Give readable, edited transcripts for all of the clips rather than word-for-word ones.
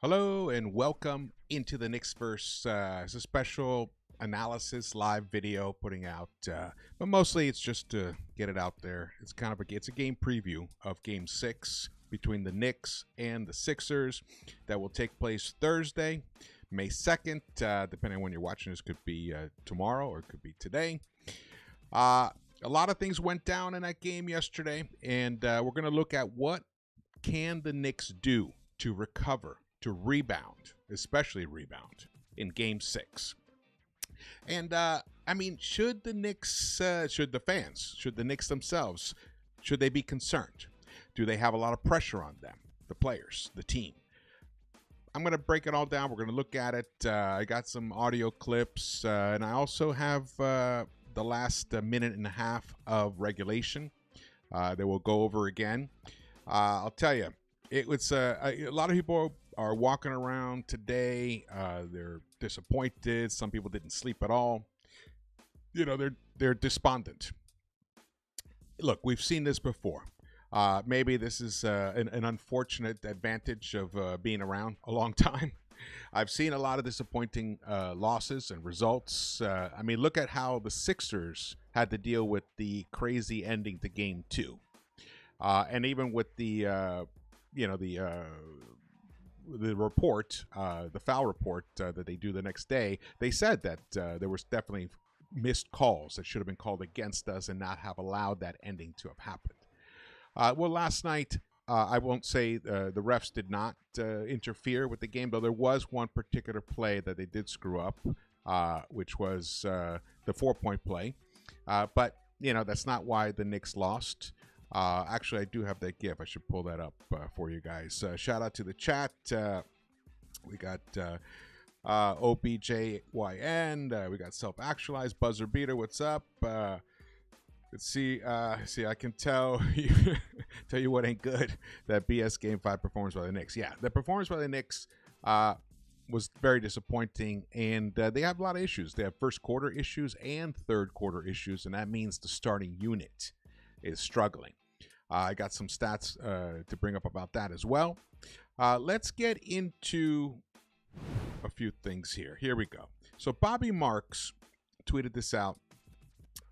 Hello and welcome into the Knicks-Verse. It's a special analysis live video putting out, but mostly it's just to get it out there. It's it's a game preview of Game 6 between the Knicks and the Sixers that will take place Thursday, May 2nd. Depending on when you're watching, this could be tomorrow or it could be today. A lot of things went down in that game yesterday, and we're going to look at what can the Knicks do to recover, to rebound, especially rebound in Game 6. And, I mean, should the Knicks, should the fans, should the Knicks themselves, should they be concerned? Do they have a lot of pressure on them, the players, the team? I'm going to break it all down. We're going to look at it. I got some audio clips, and I also have the last minute and a half of regulation that we'll go over again. I'll tell you, it was a lot of people are walking around today. They're disappointed. Some people didn't sleep at all. You know, they're despondent. Look, we've seen this before. Maybe this is an unfortunate advantage of being around a long time. I've seen a lot of disappointing losses and results. I mean, look at how the Sixers had to deal with the crazy ending to Game 2. And even with the report, the foul report that they do the next day, they said that there was definitely missed calls that should have been called against us and not have allowed that ending to have happened. Well, last night, I won't say the refs did not interfere with the game, though there was one particular play that they did screw up, which was the 4-point play. But, you know, that's not why the Knicks lost. Actually, I do have that GIF. I should pull that up for you guys. Shout out to the chat. We got OBJYN. We got Self-Actualized. Buzzer Beater, what's up? Let's see. See, I can tell you what ain't good. That BS Game 5 performance by the Knicks. Yeah, the performance by the Knicks was very disappointing, and they have a lot of issues. They have first quarter issues and third quarter issues, and that means the starting unit is struggling. I got some stats to bring up about that as well. Let's get into a few things here. Here we go. So Bobby Marks tweeted this out,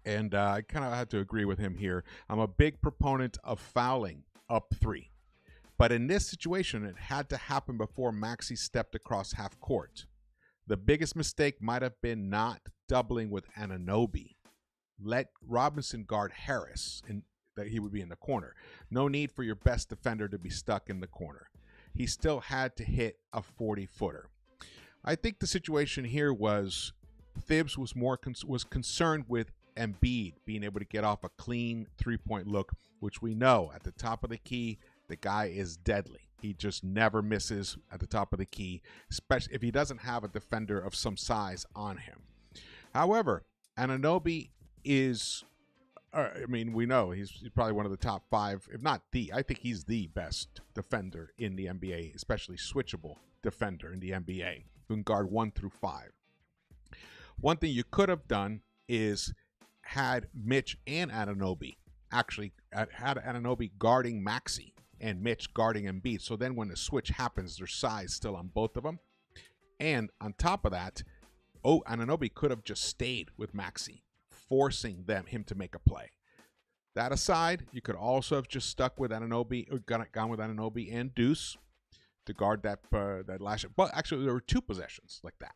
and I kind of had to agree with him here. I'm a big proponent of fouling up 3. But in this situation, it had to happen before Maxey stepped across half court. The biggest mistake might have been not doubling with Anunoby. Let Robinson guard Harris, and that he would be in the corner. No need for your best defender to be stuck in the corner. He still had to hit a 40-footer. I think the situation here was Thibs was was concerned with Embiid being able to get off a clean 3-point look, which we know at the top of the key, the guy is deadly. He just never misses at the top of the key, especially if he doesn't have a defender of some size on him. However, Anunoby is, I mean, we know he's probably one of the top 5, if not the, I think he's the best defender in the NBA, especially switchable defender in the NBA, who can guard 1 through 5. One thing you could have done is had Mitch and Anunoby, actually had Anunoby guarding Maxey and Mitch guarding Embiid. So then when the switch happens, there's size still on both of them. And on top of that, Anunoby could have just stayed with Maxey, forcing him to make a play. That aside, you could also have just stuck with Anunoby, or gone with Anunoby and Deuce to guard that last. But actually, there were 2 possessions like that.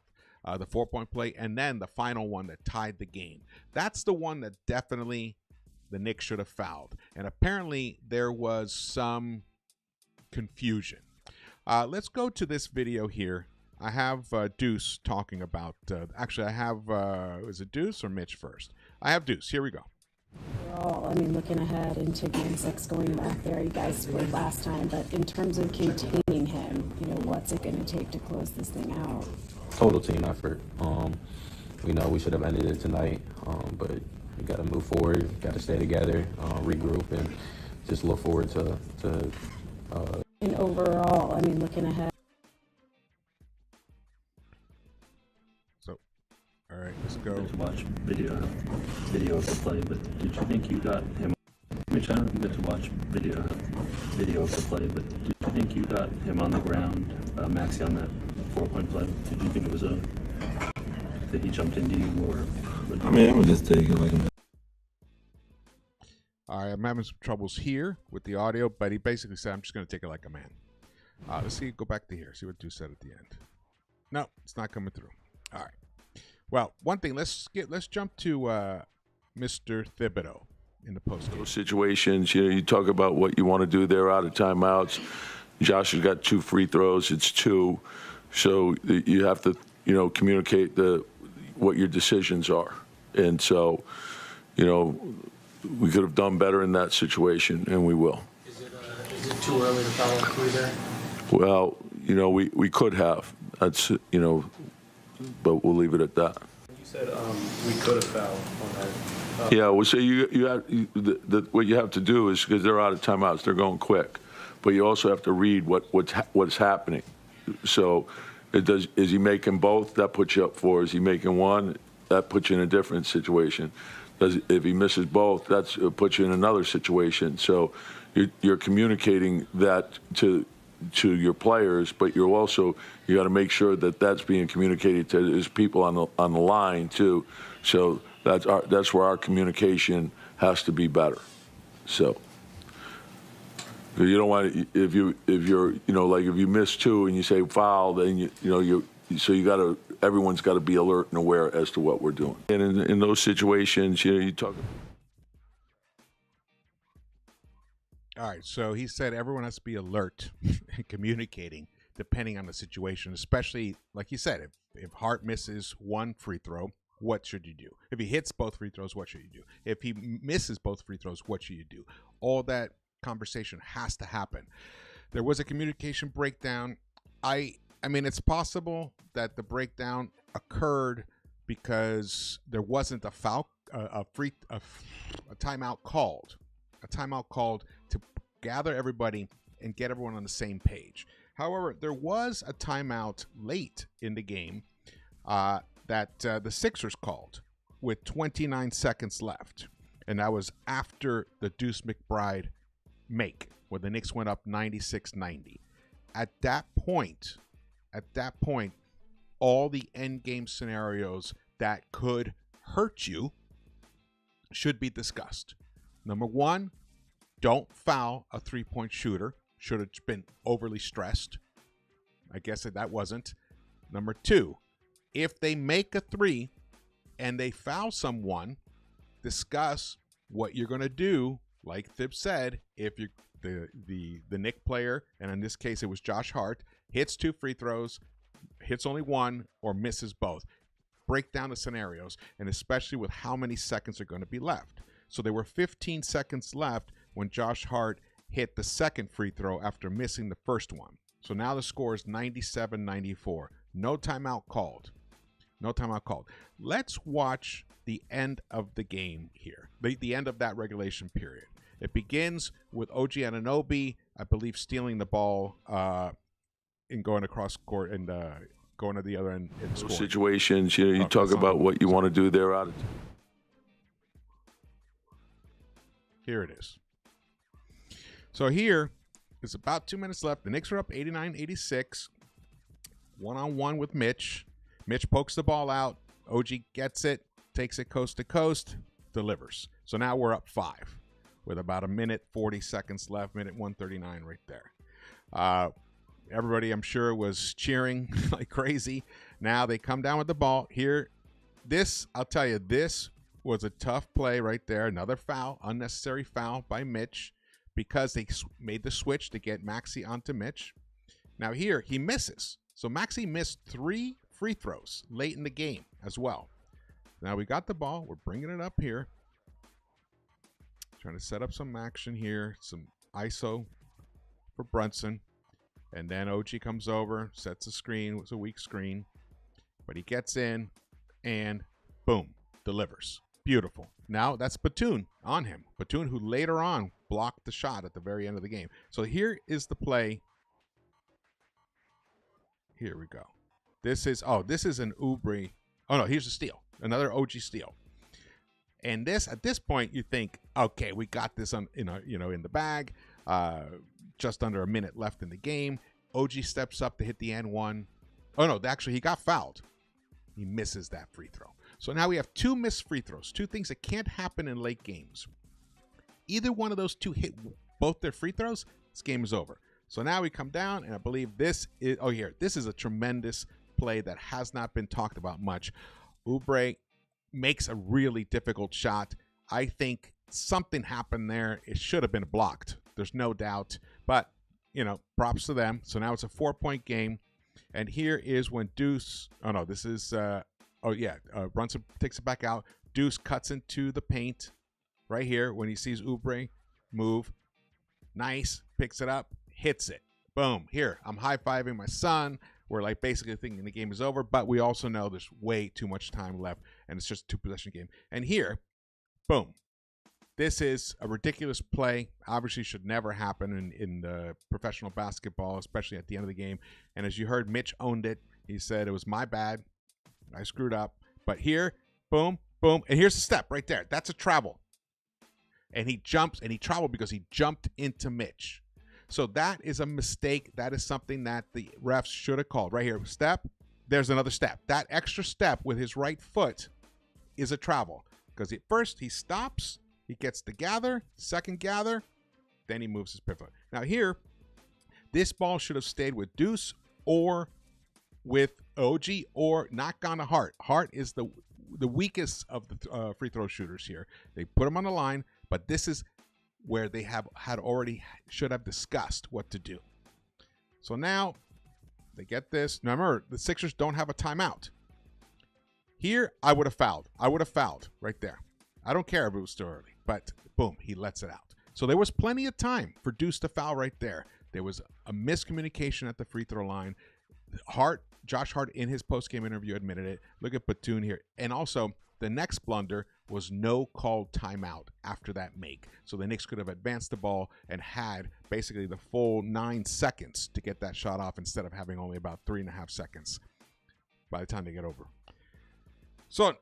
The 4-point play, and then the final one that tied the game. That's the one that definitely the Knicks should have fouled. And apparently there was some confusion. Let's go to this video here. I have Deuce talking about, actually I have, was it Deuce or Mitch first? I have Deuce. Here we go. Overall, I mean, looking ahead into Game 6, going back there, you guys scored last time, but in terms of containing him, you know, what's it going to take to close this thing out? Total team effort. We know we should have ended it tonight, but we got to move forward, got to stay together, regroup, and just look forward to And overall, I mean, looking ahead. So, all right, let's go. To watch video of the play, but did you think you got him? Mitch, I don't get to watch video of the play, but did you think you got him on the ground, Maxey, on that 4-point play? Did you think it was that he jumped into you, or? I mean, I'm just taking like a. All right, I'm having some troubles here with the audio, but he basically said, I'm just going to take it like a man. Let's see, go back to here, see what Deuce said at the end. No, it's not coming through. All right. Well, one thing, let's jump to Mr. Thibodeau in the postgame. Those situations, you talk about what you want to do. They're out of timeouts. Josh has got 2 free throws. It's 2. So you have to, communicate what your decisions are. And so, we could have done better in that situation, and we will. Is it too early to follow through there? Well, we could have. That's, but we'll leave it at that. You said we could have fouled on that. Yeah, well, so what you have to do is, because they're out of timeouts, they're going quick, but you also have to read what's happening. So, is he making both? That puts you up 4. Is he making one? That puts you in a different situation. If he misses both, that puts you in another situation. So, you're communicating that to your players, but you got to make sure that that's being communicated to his people on the line too. So that's where our communication has to be better. So you don't want to, if you're like if you miss 2 and you say foul, then everyone's got to be alert and aware as to what we're doing. And in those situations, you talk. All right, so he said everyone has to be alert and communicating depending on the situation, especially, like you said, if Hart misses 1 free throw, what should you do? If he hits both free throws, what should you do? If he misses both free throws, what should you do? All that conversation has to happen. There was a communication breakdown. I mean, it's possible that the breakdown occurred because there wasn't a foul, a timeout called. A timeout called to gather everybody and get everyone on the same page. However, there was a timeout late in the game that the Sixers called with 29 seconds left, and that was after the Deuce McBride make, where the Knicks went up 96-90. At that point, all the end game scenarios that could hurt you should be discussed. Number 1, don't foul a 3-point shooter. Should have been overly stressed. I guess that wasn't. Number 2, if they make a 3 and they foul someone, discuss what you're going to do. Like Thib said, if you the Knick player, and in this case it was Josh Hart, hits 2 free throws, hits only 1, or misses both. Break down the scenarios, and especially with how many seconds are going to be left. So there were 15 seconds left when Josh Hart hit the second free throw after missing the first one. So now the score is 97-94. No timeout called. Let's watch the end of the game here, the end of that regulation period. It begins with OG Anunoby, I believe, stealing the ball and going across court and going to the other end and scoring. Situations, you talk about what you want to do. They're out of. Here it is. So here, there's about 2 minutes left. The Knicks are up 89-86. One-on-one with Mitch. Mitch pokes the ball out. OG gets it, takes it coast to coast, delivers. So now we're up 5 with about 1:40 seconds left, 1:39 right there. Everybody, I'm sure, was cheering like crazy. Now they come down with the ball. Here, I'll tell you, this was a tough play right there. Another foul, unnecessary foul by Mitch, because they made the switch to get Maxey onto Mitch. Now here, he misses. So Maxey missed 3 free throws late in the game as well. Now we got the ball. We're bringing it up here. Trying to set up some action here. Some ISO for Brunson. And then OG comes over, sets a screen. It was a weak screen. But he gets in and boom, delivers. Beautiful. Now that's Batum on him. Batum, who later on blocked the shot at the very end of the game. So here is the play. Here we go. This is an Oubre. Oh no, here's a steal. Another OG steal. And at this point, you think, okay, we got this on, in the bag. just under a minute left in the game. OG steps up to hit the N1. Oh, no, actually, he got fouled. He misses that free throw. So now we have 2 missed free throws, 2 things that can't happen in late games. Either one of those 2 hit both their free throws, this game is over. So now we come down, and I believe this is, this is a tremendous play that has not been talked about much. Oubre makes a really difficult shot. I think something happened there. It should have been blocked. There's no doubt. But, props to them. So now it's a 4-point game. And here is when Deuce, takes it back out. Deuce cuts into the paint right here when he sees Oubre move. Nice, picks it up, hits it. Boom, here, I'm high-fiving my son. We're like basically thinking the game is over, but we also know there's way too much time left, and it's just a 2-possession game. And here, boom. This is a ridiculous play. Obviously should never happen in the professional basketball, especially at the end of the game. And as you heard, Mitch owned it. He said, it was my bad. I screwed up. But here, boom, boom. And here's the step right there. That's a travel. And he jumps, and he traveled because he jumped into Mitch. So that is a mistake. That is something that the refs should have called. Right here, step. There's another step. That extra step with his right foot is a travel. Because at first he stops. He gets the gather, second gather, then he moves his pivot. Now here, this ball should have stayed with Deuce or with OG or not gone to Hart. Hart is the weakest of the free throw shooters here. They put him on the line, but this is where they should have discussed what to do. So now they get this. Now remember, the Sixers don't have a timeout. Here, I would have fouled. I would have fouled right there. I don't care if it was too early, but boom, he lets it out. So there was plenty of time for Deuce to foul right there. There was a miscommunication at the free throw line. Josh Hart in his post-game interview admitted it. Look at Batum here. And also, the next blunder was no called timeout after that make. So the Knicks could have advanced the ball and had basically the full 9 seconds to get that shot off instead of having only about 3.5 seconds by the time they get over. So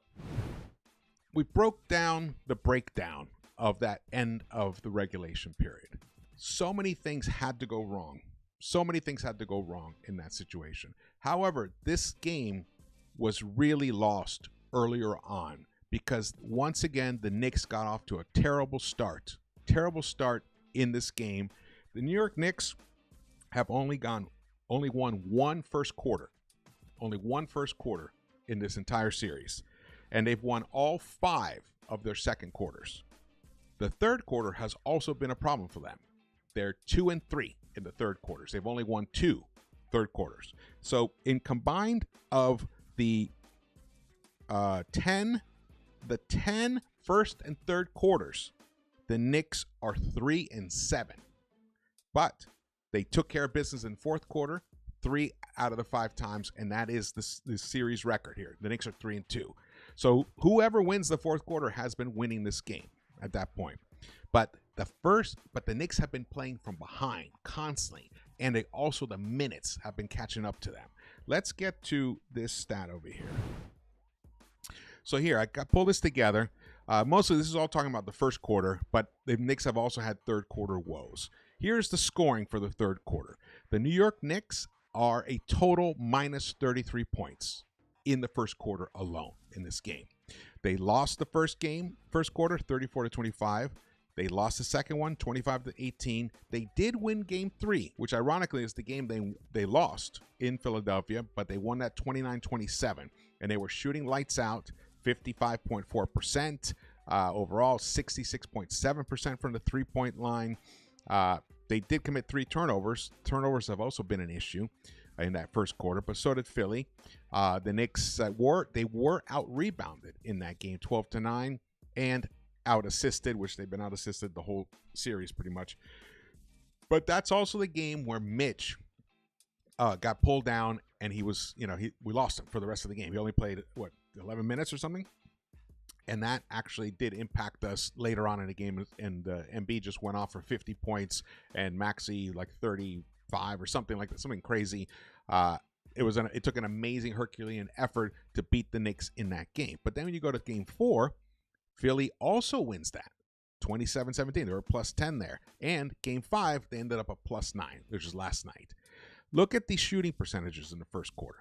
we broke down the breakdown of that end of the regulation period. So many things had to go wrong. So many things had to go wrong in that situation. However, this game was really lost earlier on because once again, the Knicks got off to a terrible start. Terrible start in this game. The New York Knicks have only won one first quarter. Only one first quarter in this entire series. And they've won all 5 of their second quarters. The third quarter has also been a problem for them. They're 2-3 in the third quarters. They've only won 2 third quarters. So in combined of the 10 first and third quarters, the Knicks are 3-7. But they took care of business in fourth quarter 3 out of the 5 times, and that is the series record here. The Knicks are 3-2. So whoever wins the fourth quarter has been winning this game at that point. But the Knicks have been playing from behind constantly, and the minutes have been catching up to them. Let's get to this stat over here. So here, I pulled this together. Mostly this is all talking about the first quarter, but the Knicks have also had third quarter woes. Here's the scoring for the third quarter. The New York Knicks are a total minus 33 points in the first quarter alone in this game. They lost the first quarter, 34-25. They lost the second one, 25-18. They did win game 3, which ironically is the game they lost in Philadelphia, but they won that 29-27. And they were shooting lights out, 55.4%. Overall, 66.7% from the three-point line. They did commit 3 turnovers. Turnovers have also been an issue in that first quarter, but so did Philly. The Knicks were out-rebounded in that game, 12-9, and out-assisted, which they've been out-assisted the whole series pretty much. But that's also the game where Mitch got pulled down, and we lost him for the rest of the game. He only played, 11 minutes or something? And that actually did impact us later on in the game, and Embiid just went off for 50 points, and Maxey like 35 or something like that, something crazy. It took an amazing Herculean effort to beat the Knicks in that game. But then when you go to game 4, Philly also wins that 27-17. They were plus 10 there. And game 5, they ended up a plus 9, which was last night. Look at the shooting percentages in the first quarter.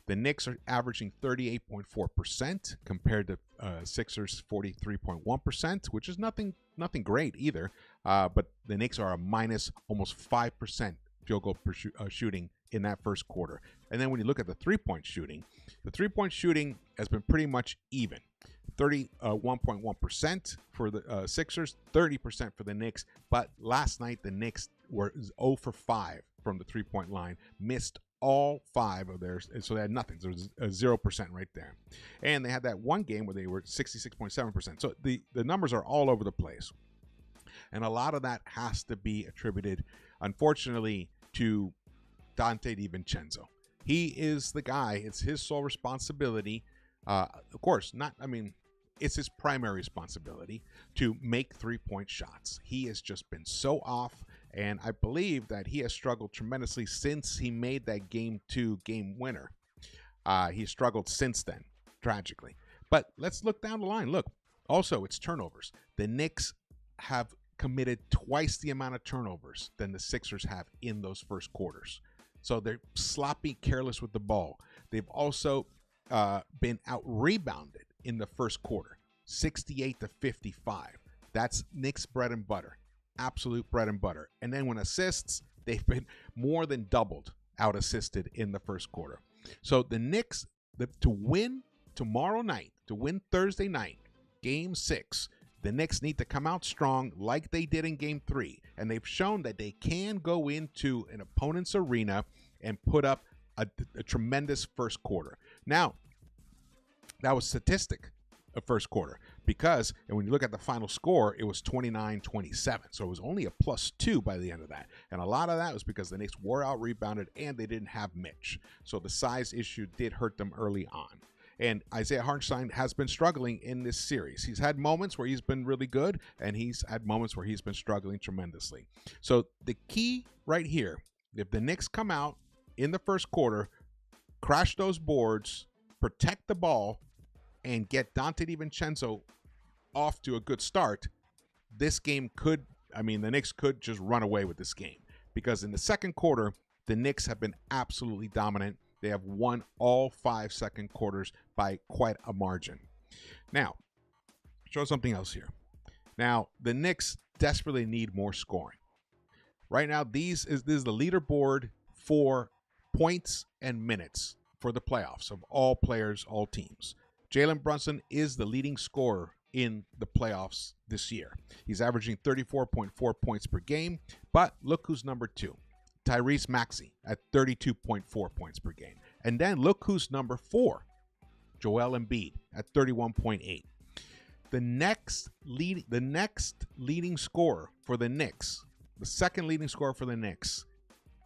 The Knicks are averaging 38.4% compared to Sixers 43.1%, which is nothing great either. But the Knicks are a minus almost 5% field goal per shooting in that first quarter. And then when you look at the three-point shooting, the three-point shooting has been pretty much even. 31.1% for the Sixers, 30% for the Knicks. But last night, the Knicks were 0 for 5 from the three-point line, missed all 5 of theirs, so they had nothing. So it was a 0% right there. And they had that one game where they were 66.7%. So the numbers are all over the place. And a lot of that has to be attributed, unfortunately, to Dante DiVincenzo. He is the guy. It's his sole responsibility. Of course, it's his primary responsibility to make three-point shots. He has just been so off, and I believe that he has struggled tremendously since he made that Game 2 game winner. He struggled since then, tragically. But let's look down the line. Look, also, it's turnovers. The Knicks have committed twice the amount of turnovers than the Sixers have in those first quarters. So they're sloppy, careless with the ball. They've also been out-rebounded in the first quarter, 68-55. That's Knicks' bread and butter, absolute bread and butter. And then when assists, they've been more than doubled out-assisted in the first quarter. So the Knicks, to win tomorrow night, to win Thursday night, Game 6, the Knicks need to come out strong like they did in Game 3. And they've shown that they can go into an opponent's arena and put up a tremendous first quarter. Now, that was statistic of first quarter because, and when you look at the final score, it was 29-27. So it was only a +2 by the end of that. And a lot of that was because the Knicks were out-rebounded and they didn't have Mitch. So the size issue did hurt them early on. And Isaiah Hartenstein has been struggling in this series. He's had moments where he's been really good, and he's had moments where he's been struggling tremendously. So the key right here, if the Knicks come out in the first quarter, crash those boards, protect the ball, and get Dante DiVincenzo off to a good start, this game could, the Knicks could just run away with this game. Because in the second quarter, the Knicks have been absolutely dominant. They have won all 5 second quarters by quite a margin. Now, show something else here. Now, the Knicks desperately need more scoring. Right now, this is the leaderboard for points and minutes for the playoffs of all players, all teams. Jalen Brunson is the leading scorer in the playoffs this year. He's averaging 34.4 points per game, but look who's number 2. Tyrese Maxey at 32.4 points per game. And then look who's number 4. Joel Embiid at 31.8. The next leading scorer for the Knicks, the second leading scorer for the Knicks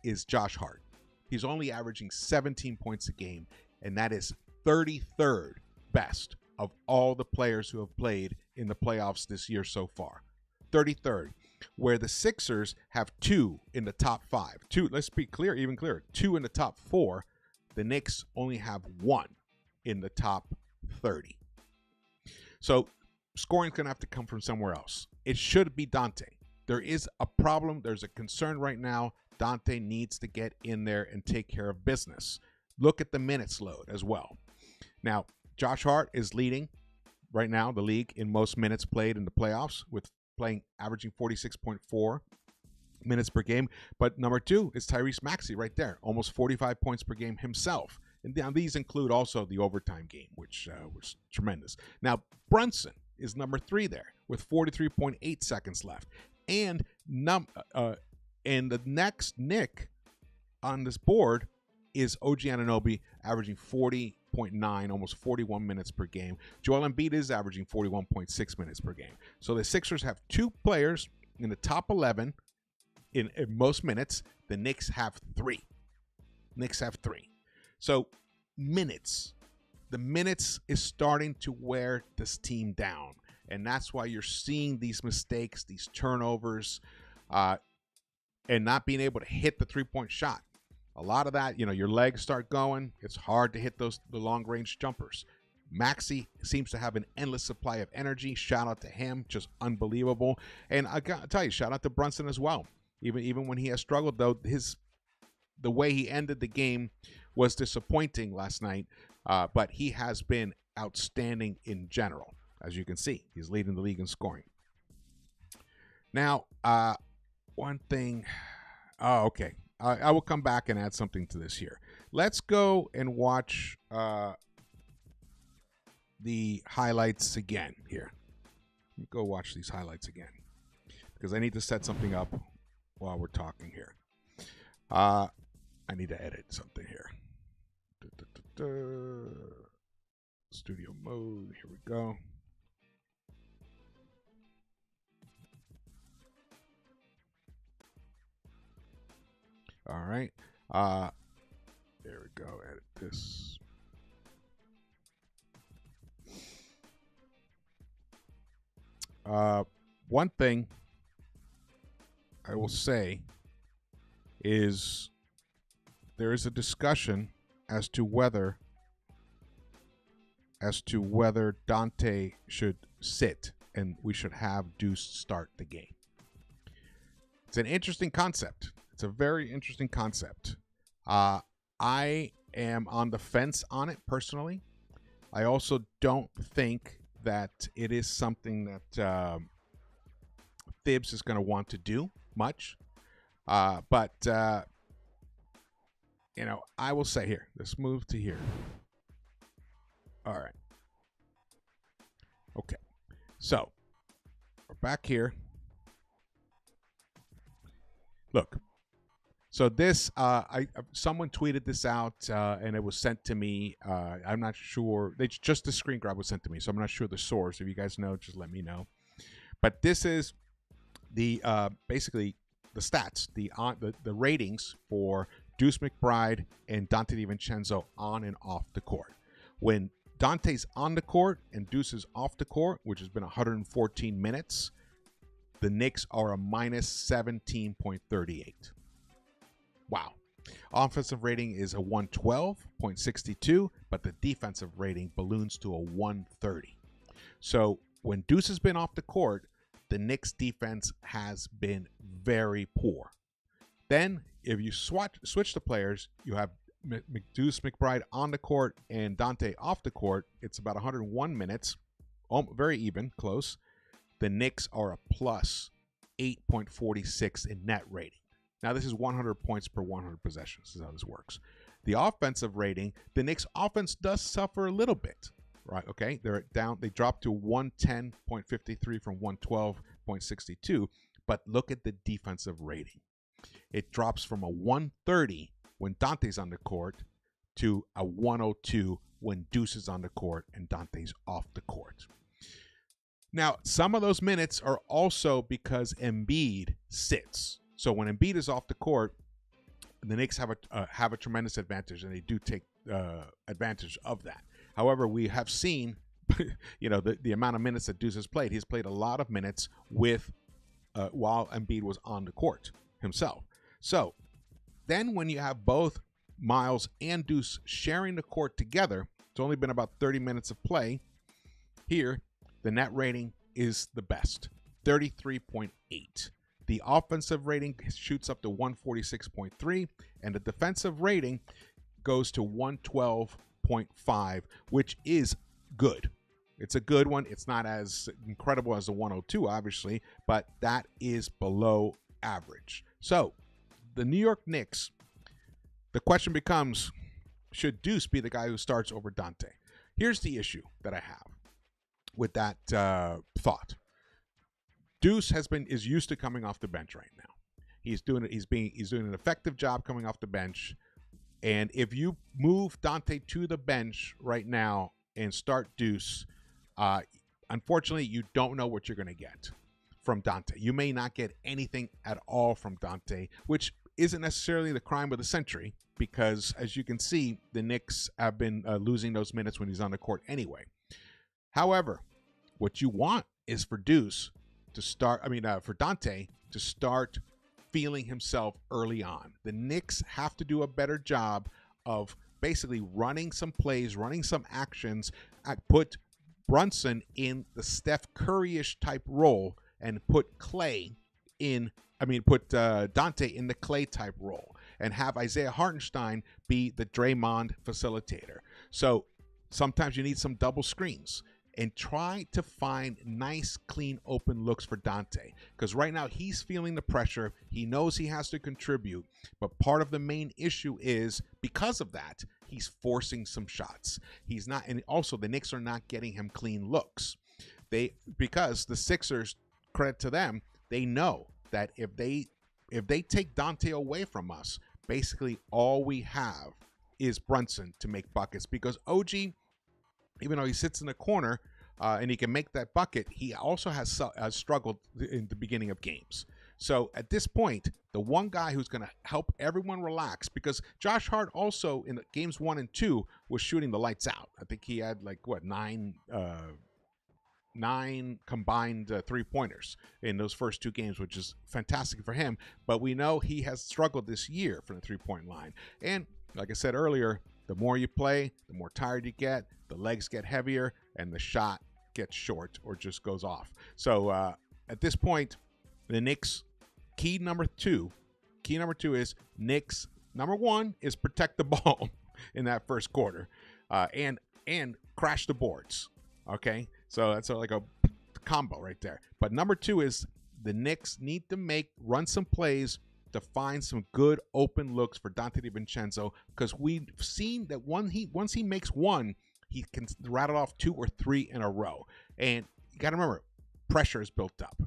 is Josh Hart. He's only averaging 17 points a game, and that is 33rd best of all the players who have played in the playoffs this year so far. 33rd. Where the Sixers have 2 in the top 5. 2, let's be clear, even clearer. 2 in the top 4. The Knicks only have 1 in the top 30. So scoring's going to have to come from somewhere else. It should be Dante. There is a problem. There's a concern right now. Dante needs to get in there and take care of business. Look at the minutes load as well. Now, Josh Hart is leading right now the league in most minutes played in the playoffs with averaging 46.4 minutes per game. But number 2 is Tyrese Maxey right there, almost 45 points per game himself. And now these include also the overtime game, which was tremendous. Now, Brunson is number 3 there with 43.8 seconds left. And the next Nick on this board is OG Anunoby, averaging 40.9, almost 41 minutes per game. Joel Embiid is averaging 41.6 minutes per game. So the Sixers have 2 players in the top 11 in most minutes. The Knicks have 3. So minutes. The minutes is starting to wear this team down. And that's why you're seeing these mistakes, these turnovers, and not being able to hit the three-point shot. A lot of that, your legs start going. It's hard to hit the long-range jumpers. Maxey seems to have an endless supply of energy. Shout out to him, just unbelievable. And I gotta tell you, shout out to Brunson as well. Even when he has struggled, though, the way he ended the game was disappointing last night. But he has been outstanding in general, as you can see. He's leading the league in scoring. Now, one thing. Oh, okay. I will come back and add something to this here. Let's go and watch the highlights again here. Let me go watch these highlights again because I need to set something up while we're talking here. I need to edit something here. Studio mode. Here we go. All right. There we go. Edit this. One thing I will say is there is a discussion as to whether Dante should sit and we should have Deuce start the game. It's an interesting concept. It's a very interesting concept. I am on the fence on it personally. I also don't think that it is something that Thibs is going to want to do much. But I will say here, let's move to here. All right. Okay. So, we're back here. Look. So this, someone tweeted this out, and it was sent to me. I'm not sure. Just the screen grab was sent to me, so I'm not sure the source. If you guys know, just let me know. But this is the basically the stats, the ratings for Deuce McBride and Dante DiVincenzo on and off the court. When Dante's on the court and Deuce is off the court, which has been 114 minutes, the Knicks are a minus 17.38. Wow. Offensive rating is a 112.62, but the defensive rating balloons to a 130. So when Deuce has been off the court, the Knicks defense has been very poor. Then if you switch the players, you have Deuce McBride on the court and Dante off the court. It's about 101 minutes, very even, close. The Knicks are a plus 8.46 in net rating. Now, this is 100 points per 100 possessions. This is how this works. The offensive rating, the Knicks offense does suffer a little bit, right? Okay, they're down. They dropped to 110.53 from 112.62. But look at the defensive rating. It drops from a 130 when Dante's on the court to a 102 when Deuce is on the court and Dante's off the court. Now, some of those minutes are also because Embiid sits. So when Embiid is off the court, the Knicks have a tremendous advantage, and they do take advantage of that. However, we have seen, the amount of minutes that Deuce has played. He's played a lot of minutes with while Embiid was on the court himself. So then when you have both Miles and Deuce sharing the court together, it's only been about 30 minutes of play. Here, the net rating is the best, 33.8. The offensive rating shoots up to 146.3, and the defensive rating goes to 112.5, which is good. It's a good one. It's not as incredible as the 102, obviously, but that is below average. So, the New York Knicks, the question becomes, should Deuce be the guy who starts over Dante? Here's the issue that I have with that thought. Deuce is used to coming off the bench right now. He's doing an effective job coming off the bench. And if you move Dante to the bench right now and start Deuce, unfortunately, you don't know what you're going to get from Dante. You may not get anything at all from Dante, which isn't necessarily the crime of the century, because as you can see, the Knicks have been losing those minutes when he's on the court anyway. However, what you want is for Deuce to start, for Dante to start feeling himself early on. The Knicks have to do a better job of basically running some plays, running some actions, put Brunson in the Steph Curry-ish type role and put Dante in the Clay type role and have Isaiah Hartenstein be the Draymond facilitator. So sometimes you need some double screens and try to find nice, clean, open looks for Dante. Because right now he's feeling the pressure. He knows he has to contribute. But part of the main issue is because of that, he's forcing some shots. He's not, and also the Knicks are not getting him clean looks. Because the Sixers, credit to them, they know that if they take Dante away from us, basically all we have is Brunson to make buckets. Because OG, even though he sits in the corner and he can make that bucket, he also has struggled in the beginning of games. So at this point, the one guy who's going to help everyone relax, because Josh Hart also in games 1 and 2 was shooting the lights out. I think he had nine combined three-pointers in those first 2 games, which is fantastic for him. But we know he has struggled this year from the three-point line. And like I said earlier, the more you play, the more tired you get, the legs get heavier, and the shot gets short or just goes off. So at this point, the Knicks, key number two is Knicks, number 1 is protect the ball in that first quarter and crash the boards. Okay? So that's like a combo right there. But number 2 is the Knicks need to run some plays to find some good open looks for Dante DiVincenzo, because we've seen that once he makes one, he can rattle off 2 or 3 in a row. And you got to remember, pressure is built up.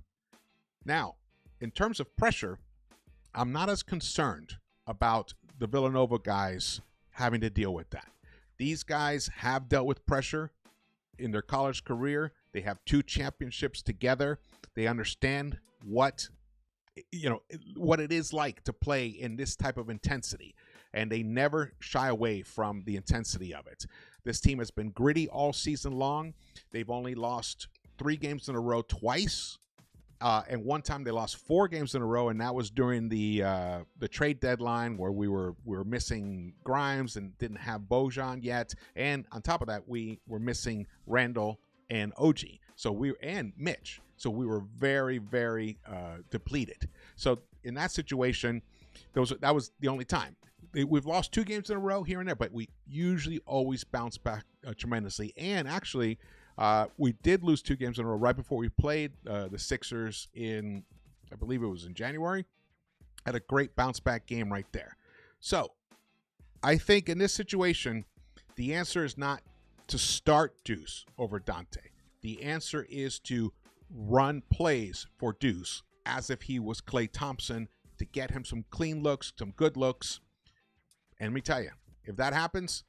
Now, in terms of pressure, I'm not as concerned about the Villanova guys having to deal with that. These guys have dealt with pressure in their college career. They have 2 championships together. They understand what it is like to play in this type of intensity, and they never shy away from the intensity of it. This team has been gritty all season long. They've only lost 3 games in a row twice, and one time they lost 4 games in a row, and that was during the trade deadline where we were missing Grimes and didn't have Bojan yet, and on top of that we were missing Randall and OG, and Mitch. So we were very, very depleted. So in that situation, that was the only time. We've lost 2 games in a row here and there, but we usually always bounce back tremendously. And actually, we did lose 2 games in a row right before we played the Sixers in, I believe it was in January. Had a great bounce back game right there. So I think in this situation, the answer is not to start Deuce over Dante. The answer is to run plays for Deuce as if he was Klay Thompson to get him some clean looks, some good looks. And let me tell you, if that happens,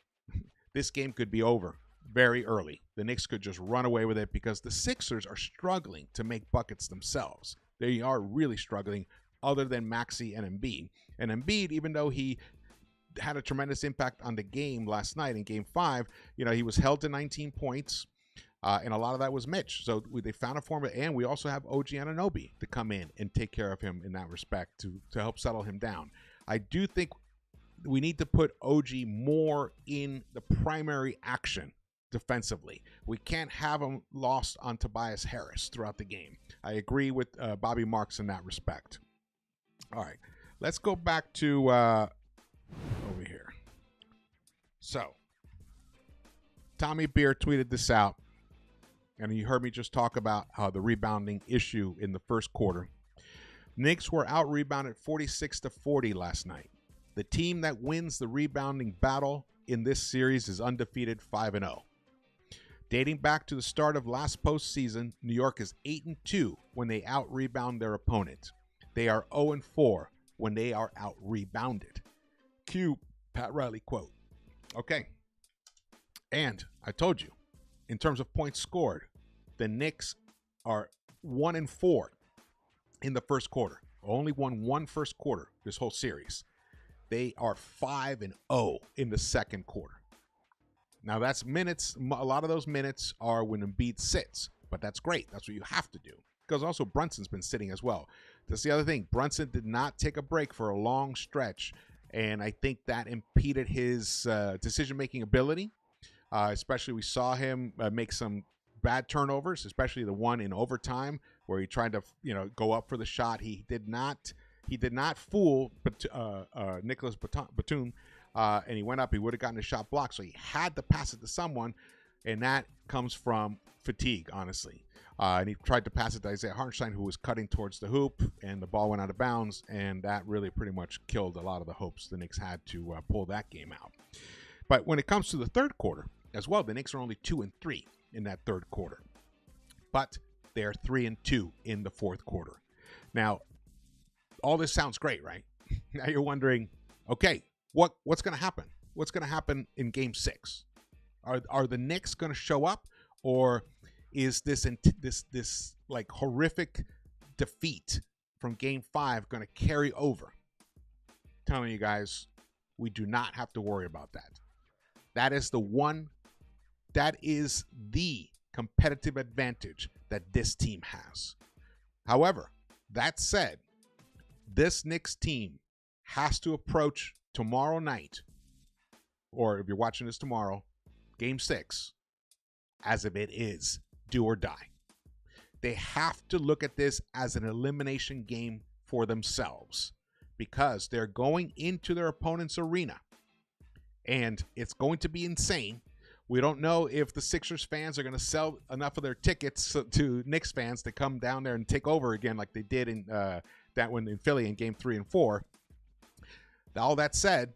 this game could be over very early. The Knicks could just run away with it because the Sixers are struggling to make buckets themselves. They are really struggling other than Maxey and Embiid. And Embiid, even though he had a tremendous impact on the game last night in Game 5, he was held to 19 points. And a lot of that was Mitch. So they found a formula, and we also have OG Anunoby to come in and take care of him in that respect to help settle him down. I do think we need to put OG more in the primary action defensively. We can't have him lost on Tobias Harris throughout the game. I agree with Bobby Marks in that respect. All right, let's go back to over here. So Tommy Beer tweeted this out. And you heard me just talk about the rebounding issue in the first quarter. Knicks were out-rebounded 46-40 last night. The team that wins the rebounding battle in this series is undefeated 5-0. Dating back to the start of last postseason, New York is 8-2 when they out-rebound their opponent. They are 0-4 when they are out-rebounded. Cue Pat Riley quote. Okay. And I told you, in terms of points scored, the Knicks are 1-4 in the first quarter. Only won 1 first quarter this whole series. They are 5-0 in the second quarter. Now that's minutes. A lot of those minutes are when Embiid sits, but that's great. That's what you have to do. Because also Brunson's been sitting as well. That's the other thing. Brunson did not take a break for a long stretch, and I think that impeded his decision-making ability. Especially we saw him make some bad turnovers, especially the one in overtime where he tried to, go up for the shot. He did not fool Nicholas Batum, and he went up. He would have gotten a shot blocked, so he had to pass it to someone, and that comes from fatigue, honestly. And he tried to pass it to Isaiah Hartenstein, who was cutting towards the hoop, and the ball went out of bounds, and that really pretty much killed a lot of the hopes the Knicks had to pull that game out. But when it comes to the third quarter as well, the Knicks are only 2-3 in that third quarter, but they're 3-2 in the fourth quarter. Now, all this sounds great, right? Now you're wondering, okay, what's going to happen? What's going to happen in Game 6? Are the Knicks going to show up, or is this like horrific defeat from Game 5 going to carry over? I'm telling you guys, we do not have to worry about that. That is the competitive advantage that this team has. However, that said, this Knicks team has to approach tomorrow night, or if you're watching this tomorrow, Game 6, as if it is do or die. They have to look at this as an elimination game for themselves, because they're going into their opponent's arena, and it's going to be insane. We don't know if the Sixers fans are going to sell enough of their tickets to Knicks fans to come down there and take over again like they did in that one in Philly in Game 3 and 4. All that said,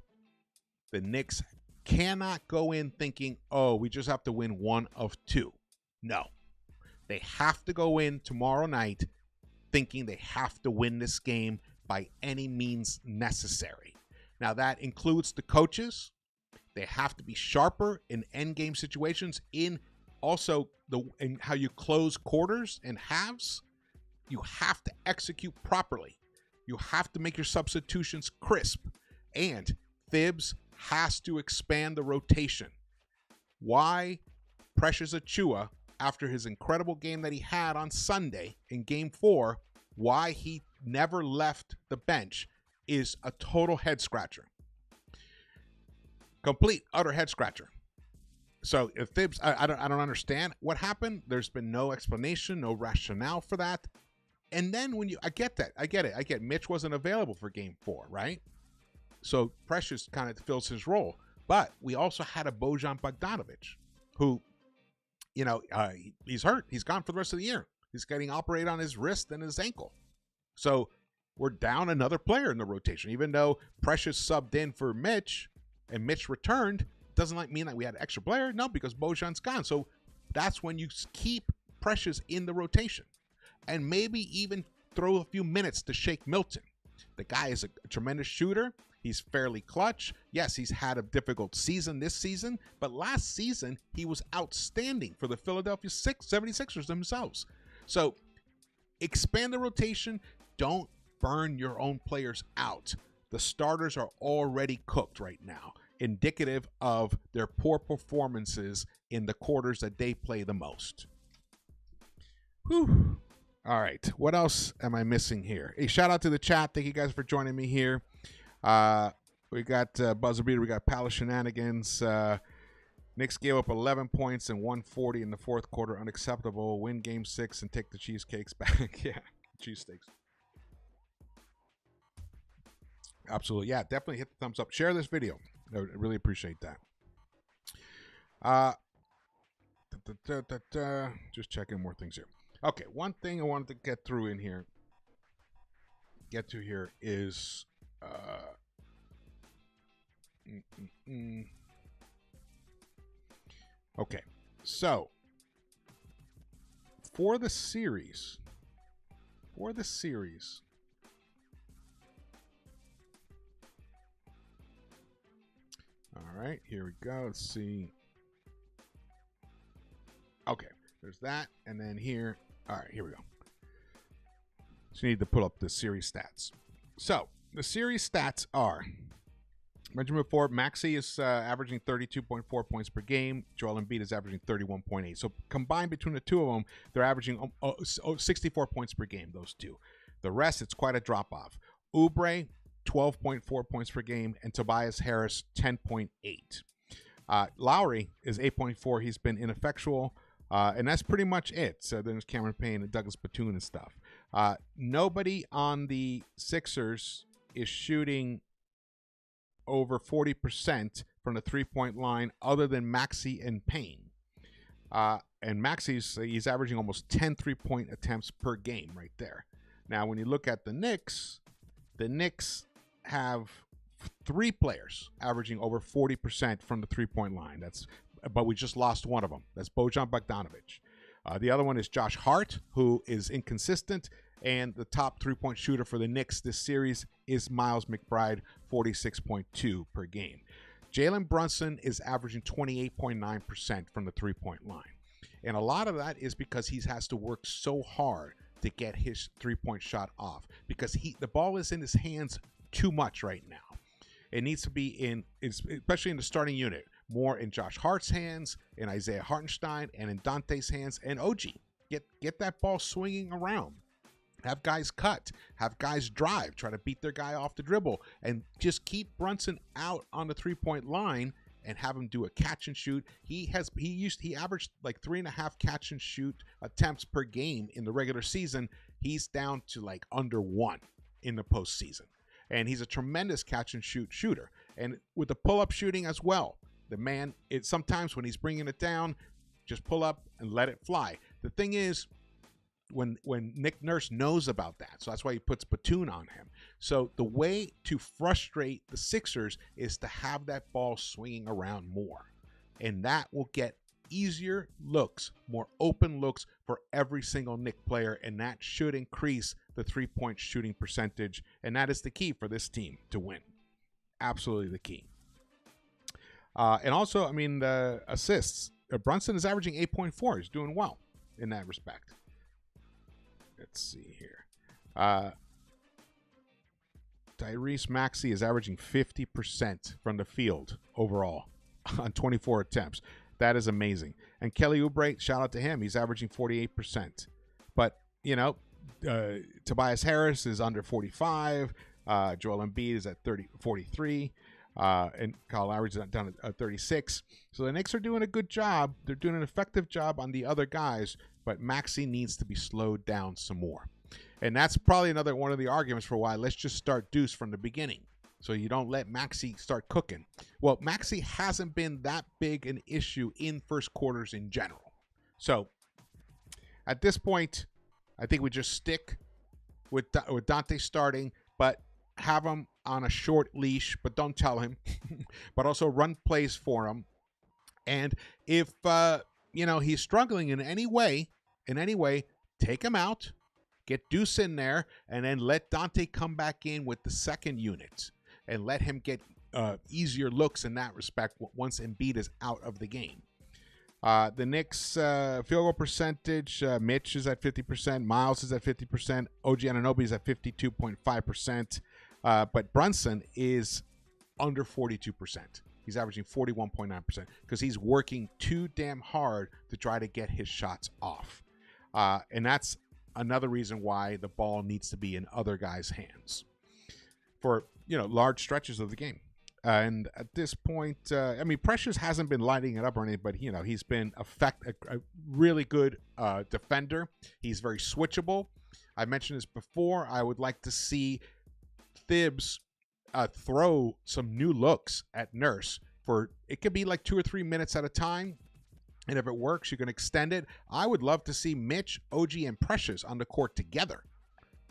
the Knicks cannot go in thinking, oh, we just have to win one of two. No. They have to go in tomorrow night thinking they have to win this game by any means necessary. Now, that includes the coaches. They have to be sharper in endgame situations, in also in how you close quarters and halves. You have to execute properly. You have to make your substitutions crisp. And Thibs has to expand the rotation. Why Precious Achiuwa, after his incredible game that he had on Sunday in Game 4, why he never left the bench is a total head scratcher. Complete, utter head scratcher. So if Thibs, I don't understand what happened. There's been no explanation, no rationale for that. And then when I get that. I get it. I get Mitch wasn't available for Game 4, right? So Precious kind of fills his role. But we also had a Bojan Bogdanovic who, he's hurt. He's gone for the rest of the year. He's getting operated on his wrist and his ankle. So we're down another player in the rotation. Even though Precious subbed in for Mitch and Mitch returned, doesn't mean that we had an extra player. No, because Bojan's gone. So that's when you keep Precious in the rotation. And maybe even throw a few minutes to Shake Milton. The guy is a tremendous shooter. He's fairly clutch. Yes, he's had a difficult season this season, but last season he was outstanding for the Philadelphia 76ers themselves. So expand the rotation. Don't burn your own players out. The starters are already cooked right now, indicative of their poor performances in the quarters that they play the most. Whew. All right, what else am I missing here? Hey, shout out to the chat. Thank you guys for joining me here. We got Buzzer Beater. We got Palace Shenanigans. Knicks gave up 11 points and 140 in the fourth quarter. Unacceptable. Win Game 6 and take the cheesecakes back. Yeah, cheesesteaks. Absolutely. Yeah, definitely hit the thumbs up. Share this video. I really appreciate that. Just checking more things here. Okay, one thing I wanted to get to here is okay, so for the series, all right, here we go. Let's see. Okay, there's that, and then here. All right, here we go. So you need to pull up the series stats. So the series stats are, mentioned before, Maxey is averaging 32.4 points per game. Joel Embiid is averaging 31.8. So combined between the two of them, they're averaging 64 points per game, those two. The rest, it's quite a drop-off. Oubre, 12.4 points per game, and Tobias Harris, 10.8. Lowry is 8.4. He's been ineffectual, and that's pretty much it. So there's Cameron Payne and Douglas Batum and stuff. Nobody on the Sixers is shooting over 40% from the three-point line other than Maxey and Payne. And Maxey's he's averaging almost 10 three-point attempts per game right there. Now, when you look at the Knicks have 3 players averaging over 40% from the three-point line. But we just lost one of them. That's Bojan Bogdanovic. The other one is Josh Hart, who is inconsistent, and the top three-point shooter for the Knicks this series is Miles McBride, 46.2 per game. Jalen Brunson is averaging 28.9% from the three-point line. And a lot of that is because he has to work so hard to get his three-point shot off, because the ball is in his hands too much right now. It needs to be especially in the starting unit, more in Josh Hart's hands, in Isaiah Hartenstein, and in Dante's hands, and OG. Get that ball swinging around. Have guys cut. Have guys drive. Try to beat their guy off the dribble. And just keep Brunson out on the three-point line and have him do a catch and shoot. He averaged like 3.5 catch and shoot attempts per game in the regular season. He's down to like under 1 in the postseason. And he's a tremendous catch and shoot shooter. And with the pull-up shooting as well, the man, sometimes when he's bringing it down, just pull up and let it fly. The thing is, when Nick Nurse knows about that, so that's why he puts Batum on him. So the way to frustrate the Sixers is to have that ball swinging around more. And that will get easier looks, more open looks for every single Knick player, and that should increase the three-point shooting percentage, and that is the key for this team to win. Absolutely the key. And also, I mean, the assists. Brunson is averaging 8.4. He's doing well in that respect. Let's see here. Tyrese Maxey is averaging 50% from the field overall on 24 attempts. That is amazing. And Kelly Oubre, shout out to him. He's averaging 48%. But, Tobias Harris is under 45. Joel Embiid is at 43. And Kyle Lowry's down at 36. So the Knicks are doing a good job. They're doing an effective job on the other guys, but Maxey needs to be slowed down some more. And that's probably another one of the arguments for why let's just start Deuce from the beginning, so you don't let Maxey start cooking. Well, Maxey hasn't been that big an issue in first quarters in general. So at this point, I think we just stick with Dante starting, but have him on a short leash, but don't tell him. But also run plays for him. And if he's struggling in any way, take him out, get Deuce in there, and then let Dante come back in with the second unit and let him get easier looks in that respect once Embiid is out of the game. The Knicks field goal percentage, Mitch is at 50%, Miles is at 50%, OG Anunoby is at 52.5%, but Brunson is under 42%. He's averaging 41.9% because he's working too damn hard to try to get his shots off. And that's another reason why the ball needs to be in other guys' hands for, large stretches of the game. And at this point, Precious hasn't been lighting it up or anything, but, he's been a really good defender. He's very switchable. I mentioned this before. I would like to see Thibs throw some new looks at Nurse. It could be like 2 or 3 minutes at a time. And if it works, you can extend it. I would love to see Mitch, OG, and Precious on the court together.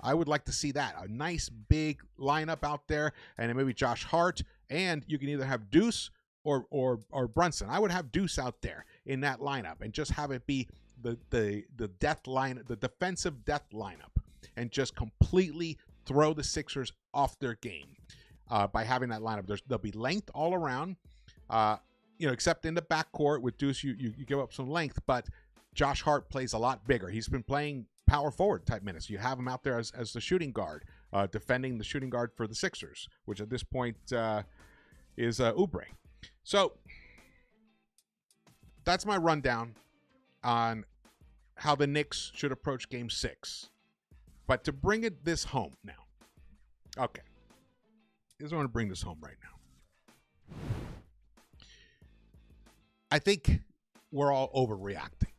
I would like to see that. A nice big lineup out there. And then maybe Josh Hart. And you can either have Deuce or Brunson. I would have Deuce out there in that lineup and just have it be the death line, the defensive death lineup, and just completely throw the Sixers off their game by having that lineup. There'll be length all around. Except in the backcourt with Deuce, you give up some length, but Josh Hart plays a lot bigger. He's been playing power forward type minutes. You have him out there as the shooting guard, defending the shooting guard for the Sixers, which at this point is Oubre. So that's my rundown on how the Knicks should approach Game 6. But to bring this home now. Okay. I just want to bring this home right now. I think we're all overreacting.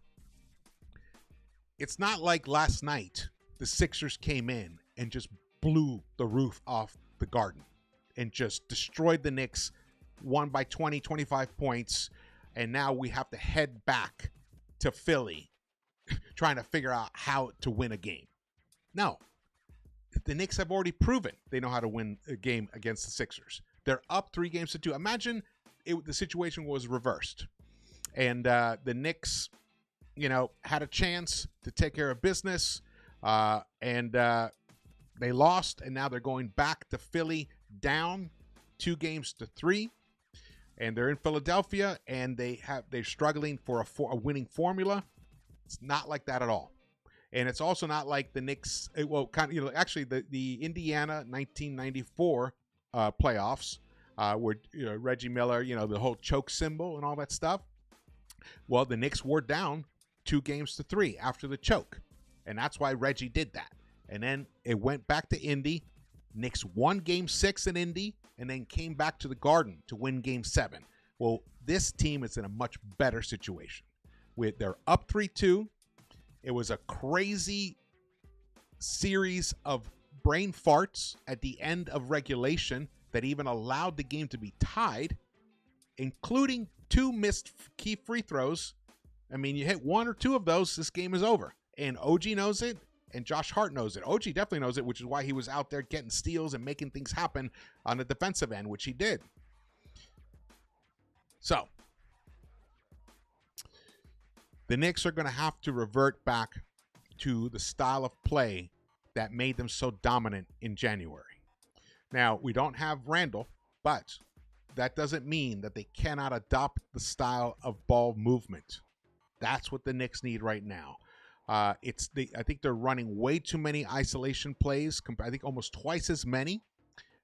It's not like last night the Sixers came in and just blew the roof off the Garden and just destroyed the Knicks, won by 20, 25 points, and now we have to head back to Philly trying to figure out how to win a game. No. The Knicks have already proven they know how to win a game against the Sixers. They're up 3-2. Imagine the situation was reversed. And the Knicks, had a chance to take care of business. And they lost. And now they're going back to Philly down 2-3. And they're in Philadelphia. And they're struggling for a winning formula. It's not like that at all. And it's also not like the Knicks, actually the Indiana 1994 playoffs where Reggie Miller, the whole choke symbol and all that stuff. Well, the Knicks were down 2-3 after the choke. And that's why Reggie did that. And then it went back to Indy. Knicks won Game 6 in Indy and then came back to the Garden to win Game 7. Well, this team is in a much better situation. They're up 3-2. It was a crazy series of brain farts at the end of regulation that even allowed the game to be tied, including 2 missed key free throws. I mean, you hit 1 or 2 of those, this game is over. And OG knows it, and Josh Hart knows it. OG definitely knows it, which is why he was out there getting steals and making things happen on the defensive end, which he did. So, the Knicks are going to have to revert back to the style of play that made them so dominant in January. Now, we don't have Randall, but that doesn't mean that they cannot adopt the style of ball movement. That's what the Knicks need right now. I think they're running way too many isolation plays. I think almost twice as many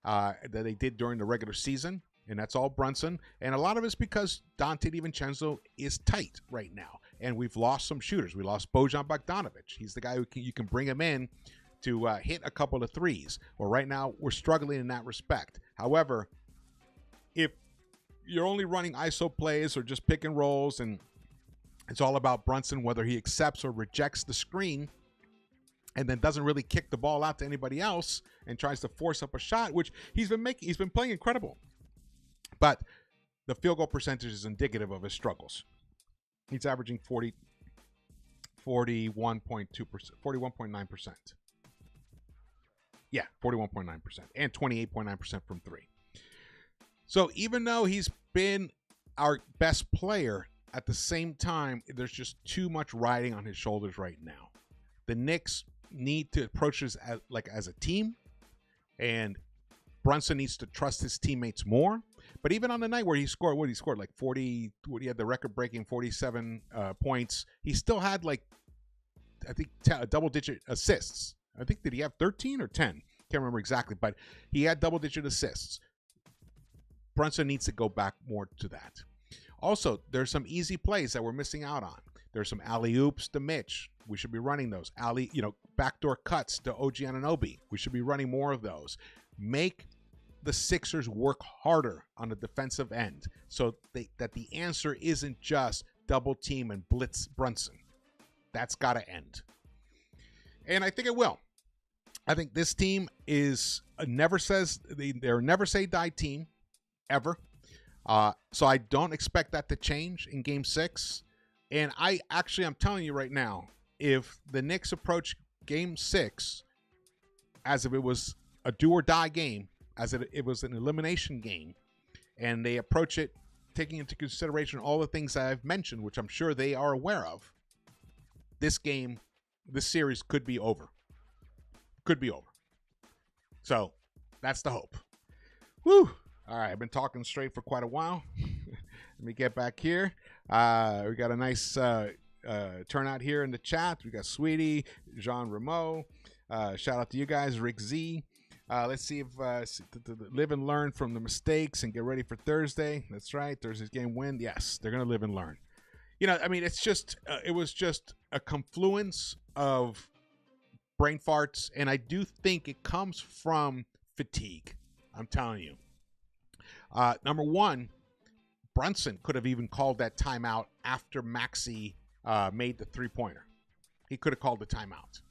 that they did during the regular season. And that's all Brunson. And a lot of it's because Dante DiVincenzo is tight right now. And we've lost some shooters. We lost Bojan Bogdanovic. He's the guy you can bring him in to hit a couple of threes. Well, right now, we're struggling in that respect. However, if you're only running ISO plays or just pick and rolls, and it's all about Brunson, whether he accepts or rejects the screen, and then doesn't really kick the ball out to anybody else and tries to force up a shot, which he's been playing incredible. But the field goal percentage is indicative of his struggles. He's averaging 41.2%, 41.9%. Yeah, 41.9%, and 28.9% from 3. So even though he's been our best player, at the same time, there's just too much riding on his shoulders right now. The Knicks need to approach this as a team, and Brunson needs to trust his teammates more. But even on the night where he scored like 40, he had the record-breaking 47 points, he still had I think double-digit assists. I think, did he have 13 or 10? Can't remember exactly, but he had double-digit assists. Brunson needs to go back more to that. Also, there's some easy plays that we're missing out on. There's some alley-oops to Mitch. We should be running those. Backdoor cuts to OG Anunoby. We should be running more of those. Make the Sixers work harder on the defensive end so that the answer isn't just double team and blitz Brunson. That's got to end. And I think it will. I think this team is they're a never say die team ever. So I don't expect that to change in Game 6. And I'm telling you right now, if the Knicks approach Game 6 as if it was a do or die game, as it was an elimination game, and they approach it taking into consideration all the things that I've mentioned, which I'm sure they are aware of, this series could be over. Could be over. So that's the hope. Woo! All right, I've been talking straight for quite a while. Let me get back here. We got a nice turnout here in the chat. We got Sweetie, Jean Rameau. Shout out to you guys, Rick Z. Let's see if live and learn from the mistakes and get ready for Thursday. That's right. Thursday's game win. Yes, they're going to live and learn. It's just it was just a confluence of brain farts, and I do think it comes from fatigue. I'm telling you. Number one, Brunson could have even called that timeout after Maxey made the three-pointer. He could have called the timeout.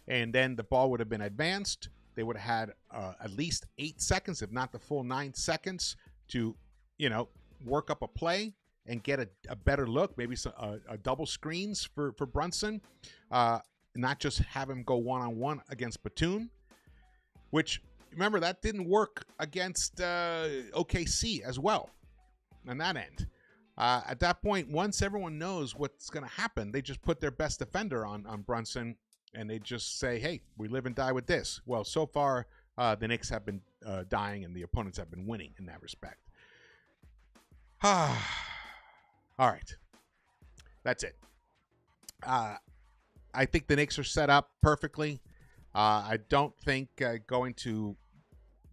And then the ball would have been advanced. They would have had at least 8 seconds, if not the full 9 seconds, to, work up a play and get a better look, maybe some a double screens for Brunson, not just have him go one-on-one against Batum, which, remember, that didn't work against OKC as well on that end. At that point, once everyone knows what's going to happen, they just put their best defender on Brunson, and they just say, hey, we live and die with this. Well, so far, the Knicks have been dying, and the opponents have been winning in that respect. All right. That's it. I think the Knicks are set up perfectly. I don't think going to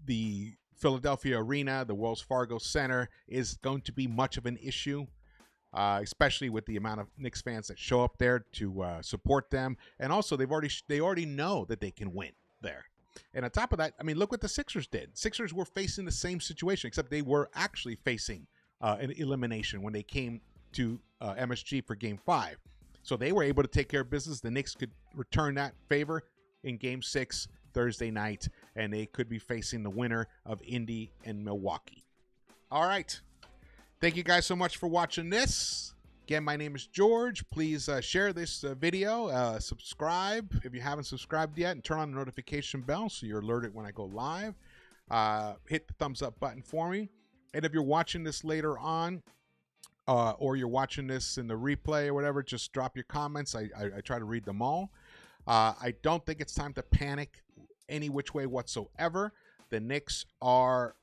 the Philadelphia Arena, the Wells Fargo Center, is going to be much of an issue, especially with the amount of Knicks fans that show up there to support them. And also, they already know that they can win there. And on top of that, I mean, look what the Sixers did. Sixers were facing the same situation, except they were actually facing an elimination when they came to MSG for Game 5. So they were able to take care of business. The Knicks could return that favor in Game 6 Thursday night, and they could be facing the winner of Indy and Milwaukee. All right. Thank you guys so much for watching this. Again, my name is George. Please share this video, subscribe if you haven't subscribed yet, and turn on the notification bell so you're alerted when I go live. Hit the thumbs up button for me. And if you're watching this later on, or you're watching this in the replay or whatever, just drop your comments. I try to read them all. I don't think it's time to panic any which way whatsoever. The Knicks are,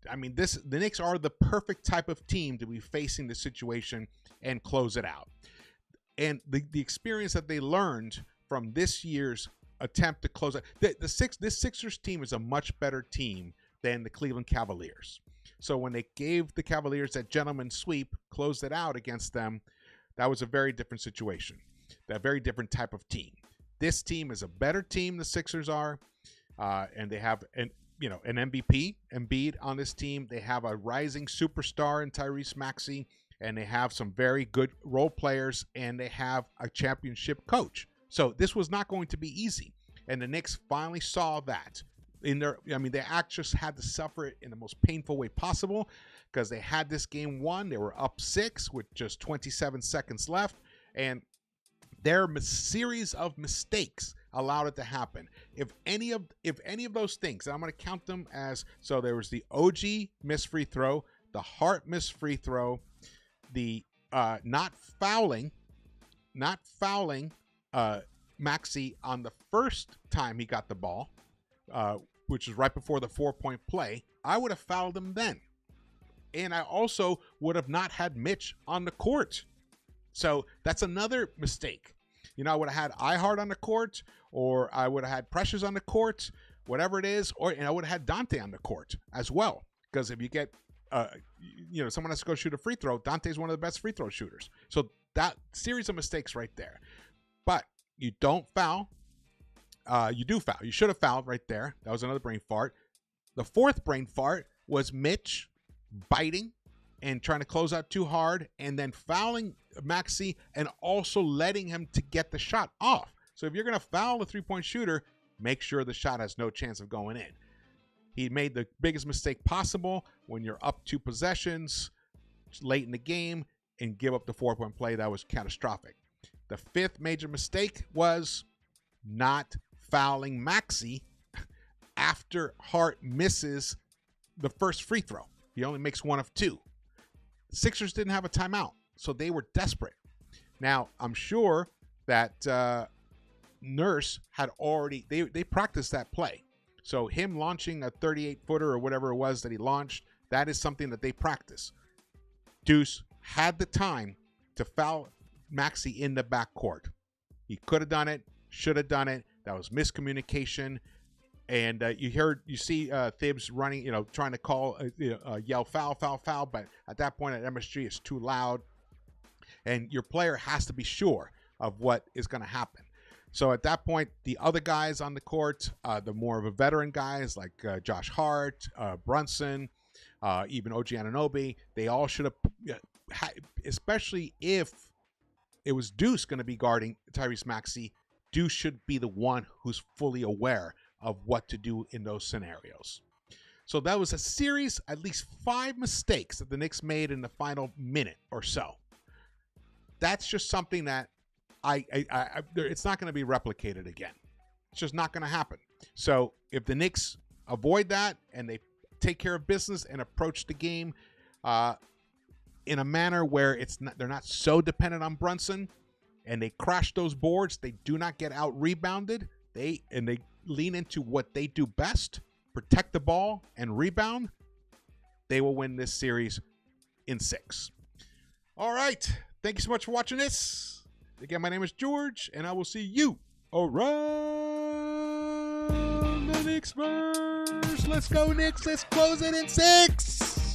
the Knicks are the perfect type of team to be facing the situation and close it out. And the experience that they learned from this year's attempt to close it, this Sixers team is a much better team than the Cleveland Cavaliers. So when they gave the Cavaliers that gentleman sweep, closed it out against them, that was a very different situation, a very different type of team. This team is a better team, the Sixers are, and they have an MVP, Embiid, on this team. They have a rising superstar in Tyrese Maxey, and they have some very good role players, and they have a championship coach. So this was not going to be easy, and the Knicks finally saw that. They just had to suffer it in the most painful way possible because they had this game won. They were up 6 with just 27 seconds left, and their series of mistakes allowed it to happen. If any of those things, and I'm going to count them as, so there was the OG missed free throw, the Hart missed free throw, the not fouling Maxey on the first time he got the ball, which was right before the 4-point play. I would have fouled him then. And I also would have not had Mitch on the court. So that's another mistake. I would have had Ihart on the court, or I would have had Precious on the court, whatever it is, and I would have had Dante on the court as well. Because if you get, someone has to go shoot a free throw, Dante's one of the best free throw shooters. So that series of mistakes right there. But you don't foul. You do foul. You should have fouled right there. That was another brain fart. The fourth brain fart was Mitch biting and trying to close out too hard, and then fouling Maxey and also letting him to get the shot off. So if you're going to foul a three-point shooter, make sure the shot has no chance of going in. He made the biggest mistake possible when you're up 2 possessions late in the game and give up the 4-point play. That was catastrophic. The fifth major mistake was not fouling Maxey after Hart misses the first free throw. He only makes 1 of 2. The Sixers didn't have a timeout, so they were desperate. Now, I'm sure that Nurse had already, they practiced that play. So him launching a 38-footer or whatever it was that he launched, that is something that they practice. Deuce had the time to foul Maxey in the backcourt. He could have done it, should have done it. That was miscommunication. And you see Thibs running, trying to call, yell foul, foul, foul. But at that point at MSG, it's too loud. And your player has to be sure of what is going to happen. So at that point, the other guys on the court, the more of a veteran guys like Josh Hart, Brunson, even OG Anunoby. They all should have, especially if it was Deuce going to be guarding Tyrese Maxey. Deuce should be the one who's fully aware of what to do in those scenarios. So that was a series, at least 5 mistakes that the Knicks made in the final minute or so. That's just something that it's not going to be replicated again. It's just not going to happen. So if the Knicks avoid that and they take care of business and approach the game in a manner where they're not so dependent on Brunson, and they crash those boards, they do not get out rebounded. They lean into what they do best, protect the ball and rebound. They will win this series in 6. All right. Thank you so much for watching this. Again, my name is George, and I will see you around the Knicks-Verse. Let's go, Knicks. Let's close it in 6.